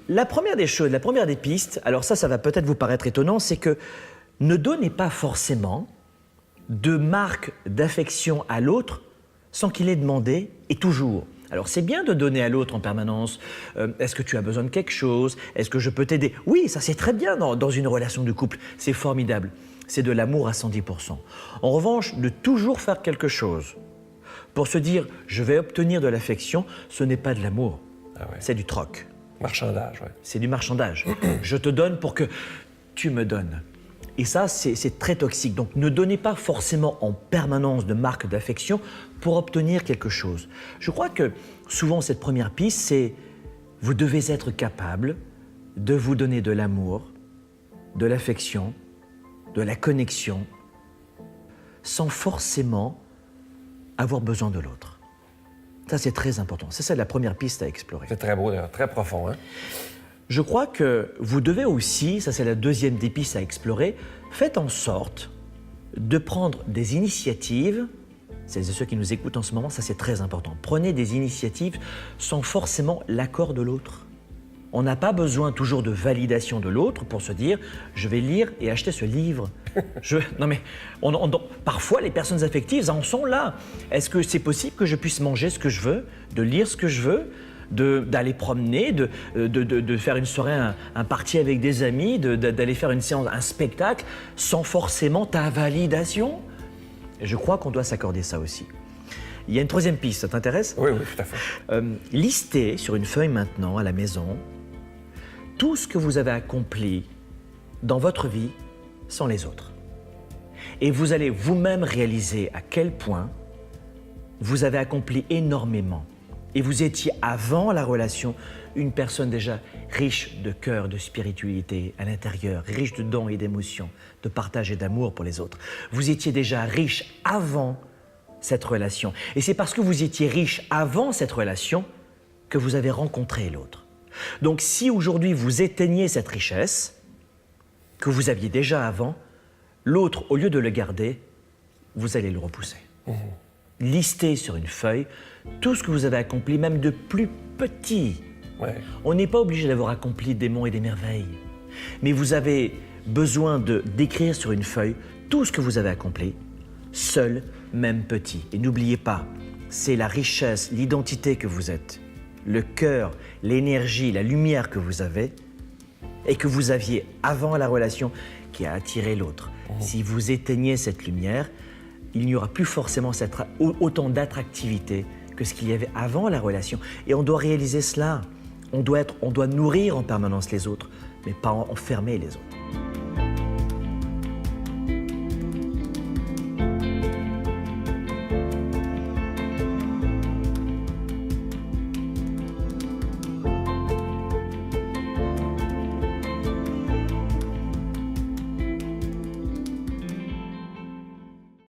La première des choses, la première des pistes, alors ça va peut-être vous paraître étonnant, c'est que ne donnez pas forcément de marque d'affection à l'autre sans qu'il ait demandé et toujours. Alors c'est bien de donner à l'autre en permanence. Est-ce que tu as besoin de quelque chose? Est-ce que je peux t'aider? Oui, ça c'est très bien dans une relation de couple. C'est formidable. C'est de l'amour à 110%. En revanche, de toujours faire quelque chose pour se dire je vais obtenir de l'affection, ce n'est pas de l'amour. Ah ouais. C'est du troc. Marchandage, oui. C'est du marchandage. Je te donne pour que tu me donnes. Et ça, c'est très toxique. Donc, ne donnez pas forcément en permanence de marques d'affection pour obtenir quelque chose. Je crois que souvent, cette première piste, c'est vous devez être capable de vous donner de l'amour, de l'affection, de la connexion, sans forcément avoir besoin de l'autre. Ça, c'est très important. C'est ça la première piste à explorer. C'est très beau, d'ailleurs, très profond, hein? Je crois que vous devez aussi, ça c'est la deuxième des pistes à explorer, faites en sorte de prendre des initiatives, c'est ceux qui nous écoutent en ce moment, ça c'est très important. Prenez des initiatives sans forcément l'accord de l'autre. On n'a pas besoin toujours de validation de l'autre pour se dire « je vais lire et acheter ce livre ». Non mais, parfois les personnes affectives en sont là. Est-ce que c'est possible que je puisse manger ce que je veux, de lire ce que je veux, d'aller promener, de faire une soirée, un party avec des amis, d'aller faire une séance, un spectacle, sans forcément ta validation? Et je crois qu'on doit s'accorder ça aussi. Il y a une troisième piste, ça t'intéresse? Oui, tout à fait. Listez sur une feuille maintenant à la maison tout ce que vous avez accompli dans votre vie sans les autres. Et vous allez vous-même réaliser à quel point vous avez accompli énormément. Et vous étiez avant la relation une personne déjà riche de cœur, de spiritualité à l'intérieur, riche de dons et d'émotions, de partage et d'amour pour les autres. Vous étiez déjà riche avant cette relation. Et c'est parce que vous étiez riche avant cette relation que vous avez rencontré l'autre. Donc si aujourd'hui vous éteignez cette richesse que vous aviez déjà avant, l'autre, au lieu de le garder, vous allez le repousser. Listez sur une feuille tout ce que vous avez accompli, même de plus petit. Ouais. On n'est pas obligé d'avoir accompli des monts et des merveilles. Mais vous avez besoin d'écrire sur une feuille tout ce que vous avez accompli, seul, même petit. Et n'oubliez pas, c'est la richesse, l'identité que vous êtes, le cœur, l'énergie, la lumière que vous avez et que vous aviez avant la relation qui a attiré l'autre. Si vous éteignez cette lumière, il n'y aura plus forcément autant d'attractivité que ce qu'il y avait avant la relation. Et on doit réaliser cela. On doit nourrir en permanence les autres, mais pas enfermer les autres.